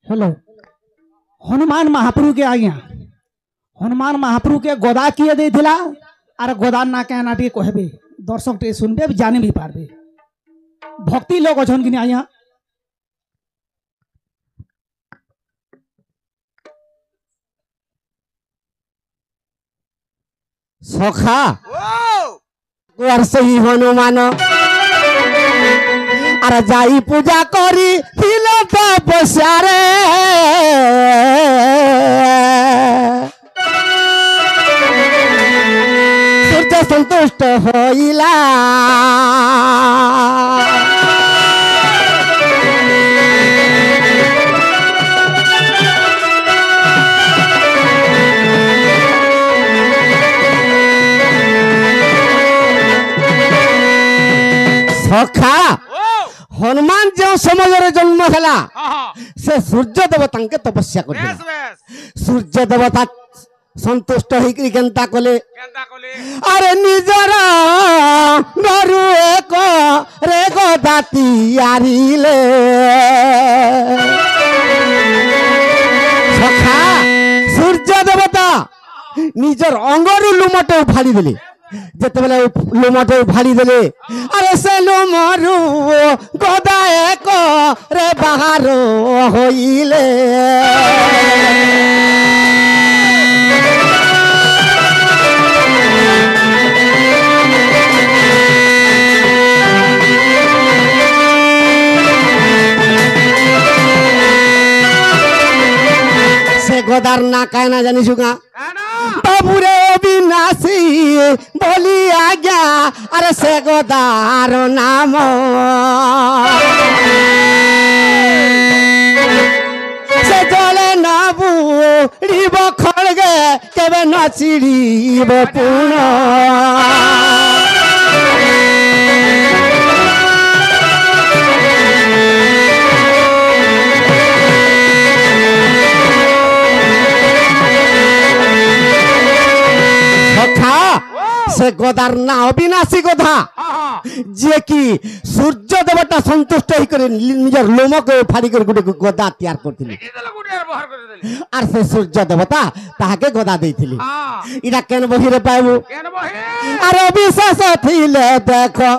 hello Hanuman महाप्रभु के आज्ञा हनुमान महाप्रभु के गदा किए देथिला आर गदा ना कहना टे कहबे दर्शक टे सुनबे जाने भी पारबे भक्ति लोग अछन कि आज्ञा सखा सही हनुमान आर जाई पूजा करी तपस्या रे सूर्य संतुष्ट होइला सखा हनुमान जो समय जन्म है से सूर्य देवता के तपस्या कर सूर्य देवता संतुष्ट होकर केनता कले अरे निजर घरु एक रे गदाती आरिले सखा सूर्य देवता निजर अंगरु लुमटे उफाड़ी देले जेतेबेले लुमटे उफाड़ी देले अरे से लुमरु गदा एक रे बाहर होइले से गदार ना कहना जानी छुका बाबूरे अविनाशी बोली आज्ञा अरे से गदार नाम से जले नाबू रिब खड़गे केबे न चिड़ीब पुण से गदार ना अविनाशी गधा जे कि सूर्य देवता संतुष्ट होकर निजर लोम को फाड़ी कर गुटे गदा तैयार करथिले आर से सूर्य देवता ताहाके गदा देथिले इरा केन बही रे पाबू अरे विशेष थिले देखो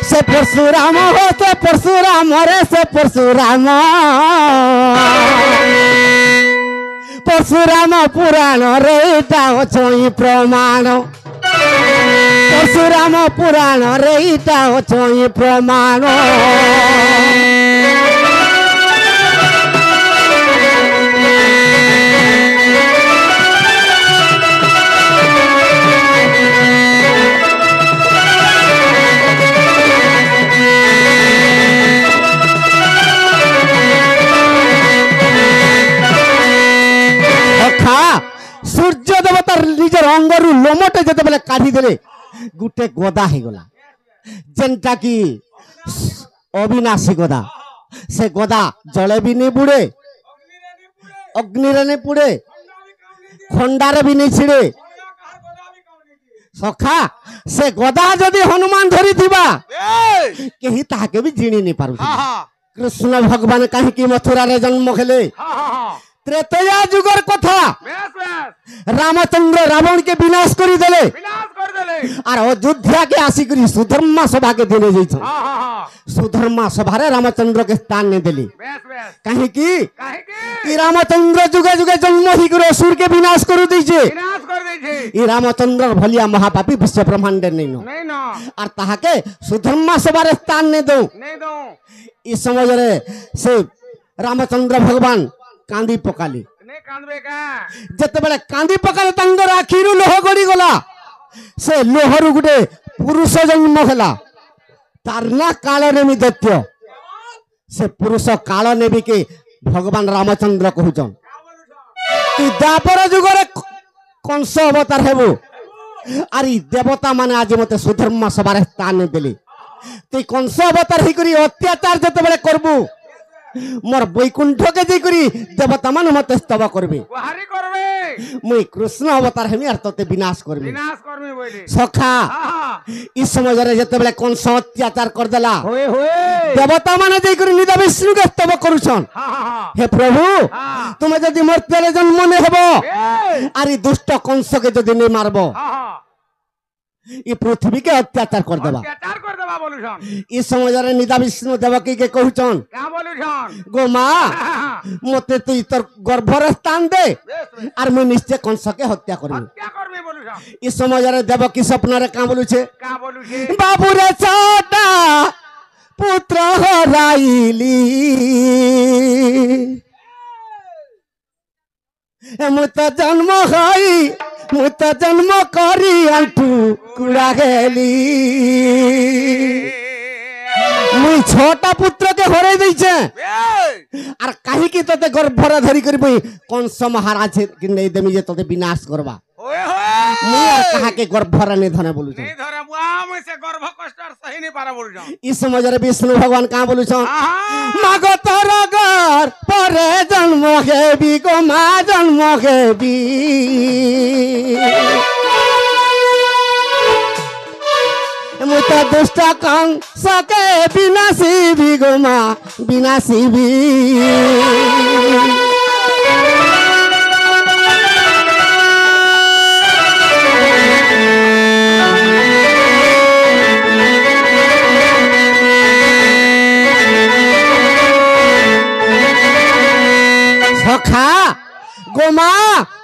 से परशुराम हो से परशुराम रे से परशुराम परशुराम पुराण रेटा अछई प्रमाण परशुराम पुराण रेटा अछई प्रमाण सूर्य देवता निजर अंगरु लोमटे जते बेले काढी देले गुटे गदा हे गला जेंटा की अविनाशी गदा से गदा जले भी नहीं बुड़े अग्नि रे नहीं पुड़े खंडारे भी नहीं छिड़े सखा से गदा जदि हनुमान धरी थिबा केही ताके भी जिणी नहीं पारु कृष्ण भगवान काहे की मथुरा रे जन्म खेले त्रेतया जुगर कथा रामचंद्र रावण के विनाश करी देले और अयोध्या के आसी करी सुधर्मा सभा के देने जइछ सुधर्मा सभा रे रामचंद्र के स्थान ने देली काहे की रामचंद्र जुगे जुगे जन्म ही करो असुर के विनाश करू दैछे ई रामचंद्र भलिया महापापी विश्व ब्रह्मांड नहीं नो और ताहा के सुधर्मा सभा रे स्थान ने दो इस समय रे से रामचंद्र भगवान कांदी पकाली जते बेले कांदी पकाले तंगर आखिरु लोह गड़ी गला से लोहरु गुटे पुरुष जन्म होला तार ना काल नेमी दैत्य से पुरुष काल नेबी के भगवान रामचंद्र कहउछन कि द्वापर जुगरे कंस अवतार हेबो आरी देवता माने आज मते सुधर्म सभा रे स्थान देले ते कंस अवतार ही करी अत्याचार जते बेले करबू मोर बैकुंठ के जैकरी देवता मान मते स्तव करबे गुहारी करबे मुई कृष्ण अवतार हेमी आर तते विनाश करबे बोली सखा इस समय रे जते बेले कोन अत्याचार कर देला होए होए देवता माने जैकरी निदा विष्णु के स्तव करूछन हे प्रभु तुमे जदि मर्त्यले जन्म ने हेबो आरी दुष्ट कंस के जदि नै मारबो ई पृथ्वी के अत्याचार कर देबा बोलुछन इस समय रे निदा विष्णु देवकी के कहूछन का बोलुछन गो माँ मते तू तोर गर्भर स्थान दे और मैं निश्चय कंस के हत्या करबी बोलुछन इस समय रे देवकी स्वप्न रे का बोलुछे बोलुछे बाबू रे छोटा पुत्र हराइली मुत जन्म हई मुत जन्म करी अंटू कुड़ा गेली मुई छोटा पुत्र के हराई दैछे आर काहे की तते गर्भरा धरी करी मुई कंस महाराज के नै देमी जे तते विनाश करबा होए होए मुई आर कहा के गर्भरा नै धने बोलु नहीं धरे बुआ में से गर्भ कष्ट सही नहीं पारा बोल जाऊं इस समय रे विष्णु भगवान का बोलु छ मागो तोर घर परे जन्म हेबी गो मा जन्म हेबी मुता दुष्ट कंस के विनाशी भी गो मा विनाशी भी सखा गोमा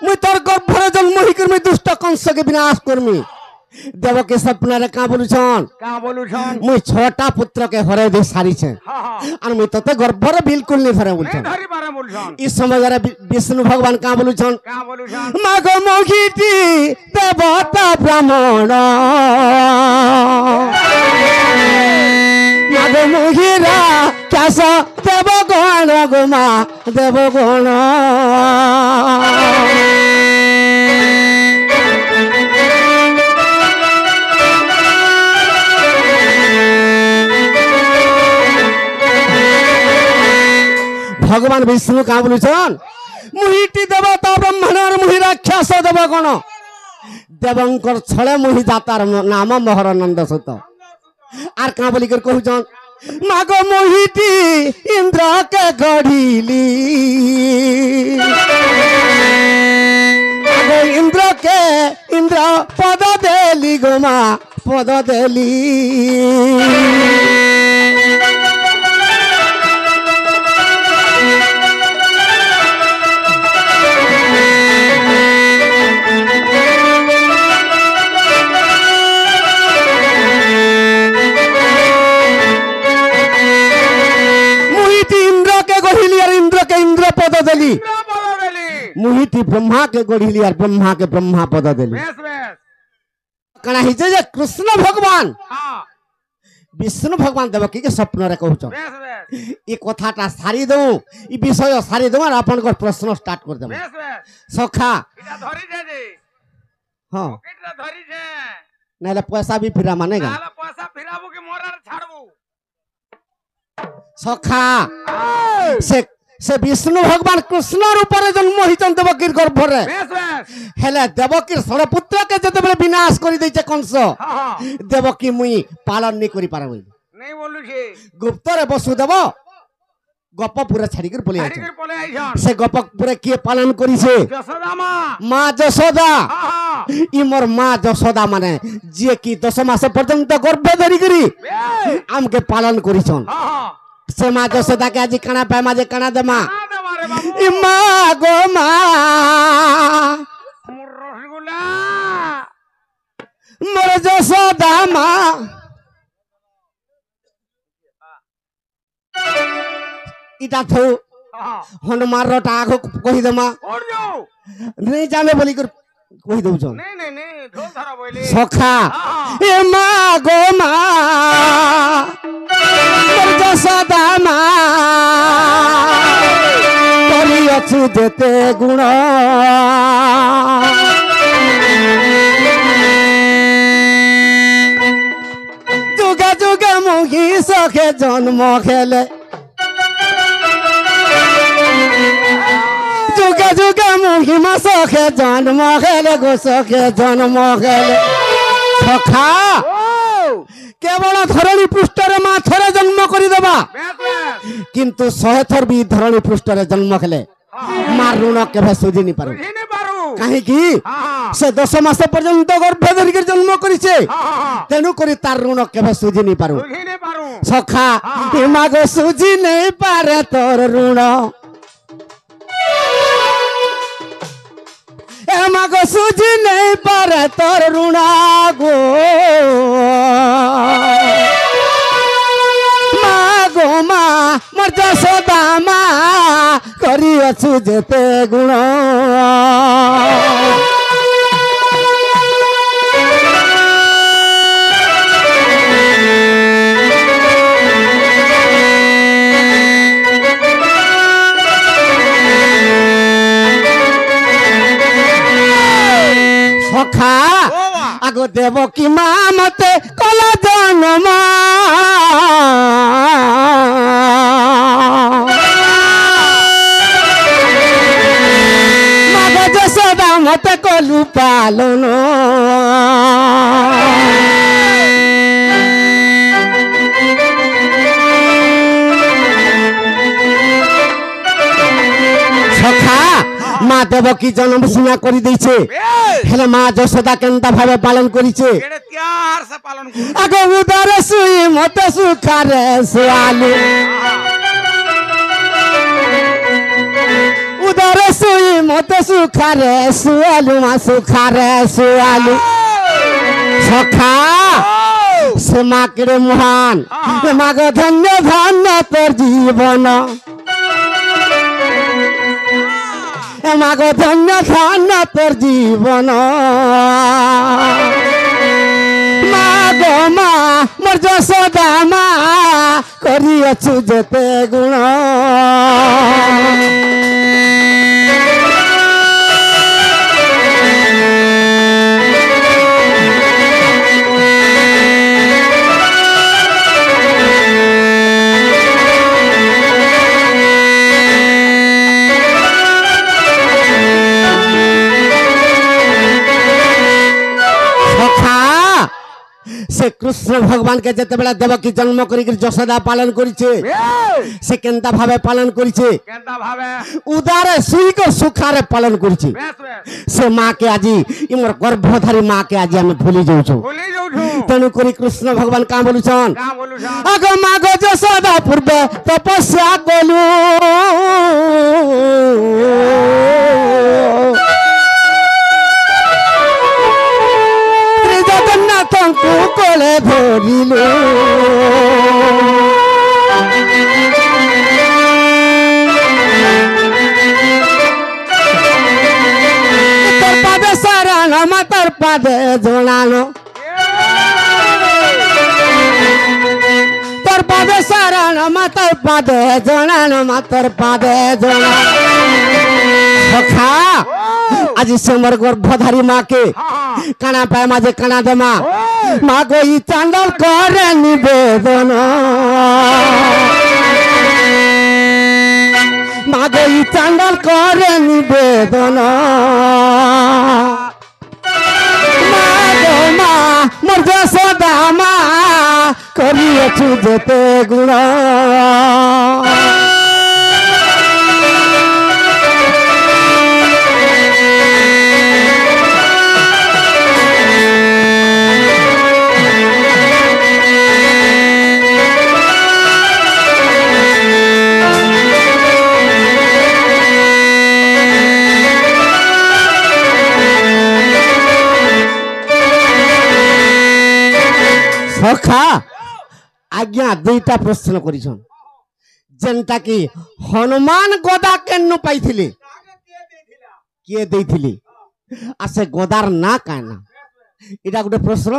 मुई तोर गर्भर जन्म ही कर मैं दुष्ट कंस के विनाश करमी देव के सपना रे का बोलुछन मुई छोटा पुत्र के हरे दे सारी छे और मुई तते गर्भर बिल्कुल नहीं धरे बोलछन इस समय रे विष्णु भगवान का बोलुछन मागो मोहिती देवता ब्राह्मण मागो मोहिरा कैसा देव गण गोमा देव गण भगवान विष्णु का बोलुछन मुहिटी देवता ब्राह्मण और मुहि राक्षस देव गण देवंकर छळे मुहि जातार नाम मोहरानंद सुत आर का बोली कर कहूछन मागो मोहिती इंद्र के गढ़िली मागो इंद्र पद देली गोमा पद देली मुहिती ब्रह्मा के गढ़िली और ब्रह्मा के ब्रह्मा पद देली कणा हिजे जे कृष्ण भगवान विष्णु भगवान देवकी के स्वप्न रे कहउछ ई कथाटा सारी दउ ई विषय सारी दउ और अपन को प्रश्न स्टार्ट कर देबो सखा इटा धरी दे जे हां पॉकेट रे धरी छे नाले पैसा भी फिरा मानेगा नाले पैसा फिराबो के मोरा रे छाड़बो सखा से विष्णु भगवान कृष्ण रूप रे जन्म हिचन देवकीर गर्भ रे हेले देवकीर सरपुत्र के जते बेले विनाश करि दैछे कंस देवकी मुई पालन नै करि पारबो नहीं बोलु छे गुप्त रे वसुदेव गपपुर छाड़ी कर पले आइछ से गपपुर के पालन करिसे यशोदा मां यशोदा ई मोर मां यशोदा माने जे की 10 मास पर्यंत गर्भ धरि करी आम के पालन करिछन से माँ यशोदा के आज कणा पे माजे कणा दे माँ ई माँ गो माँ मोर यशोदा माँ इटा थो हनुमान रोटा आगो कहि दे माँ नहीं जाने बोली कर कहि दउ जन नहीं ढोल धरा बोले सखा ए माँ गो माँ मोर यशोदा माँ तोरी अछु जेते गुण जुगे जुगे मुही सखे जन्म खेले जुगे जुगे महिमा सखे जन्म हेले गो सखे जन्म हेले सखा केवल धरणी पृष्ठरे माँ थरे जन्म करिदेबा किंतु 100 थर भी धरणी पृष्ठरे जन्म हेले मार ऋण केभे सुझी नि पारु कहीं की से 10 मास पर्यंत गर्भ धरिक जन्म करिছে तेनु करी तार ऋण केभे सुझी नि पारु सखा मागो सुझी नहीं पारे तोर ऋण मागो सुझी नहीं पारे तोर ऋण गो मागो मा मोर जसोदा मा करी अछु जेते गुण सखा आगो देव की माँ मते कला जन्म मागो जसोदा मते कलु पालन सखा माँ देवकी जन्म सिंहा करी देइछे हेले माँ जसोदा केनता भावे पालन करिछे आगो उदर सुई मते सुखारे सुआलु उदर सुई मते सुखारे सुआलु माँ सुखारे सुआलु सखा से माँ के महान माँ गो धन्य धन्य तोर जीवन मागो धन्य धन्य तोर जीवन मागो मा मोर जसोदा मा करी अछु जेते गुण से कृष्ण भगवान के जते बेला देवकी जन्म करी जसोदा पालन करिछे से केनता भावे पालन करिछे केनता भावे उदारे सुई को सुखारे पालन करिछे से माँ के आजी इमर गर्भधारी माँ के आजी हम भूली जाउछु तेनु करी कृष्ण भगवान का बोलुछन अगो मागो जसोदा पूर्वे तपस्या कलु जगन्नाथंकु कोले धरिलु तोर पादे शरण मा तोर पादे जणानो तोर पादे शरण मा तोर पादे जणानो मा तोर पादे जणानो सखा आज से मोर गर्भधारी माँ के काना पाए माजे काना दे माँ माँ को ई चांदल करे निवेदन माँ को ई चांदल करे निवेदन माँ मोर जसोदा माँ करी अछु जेते गुण सखा आज्ञा दुईटा प्रश्न करिछन जेनटा कि हनुमान गदा केनु पाइथिले किए देथिले आ से गदार ना काना इटा गोटे प्रश्न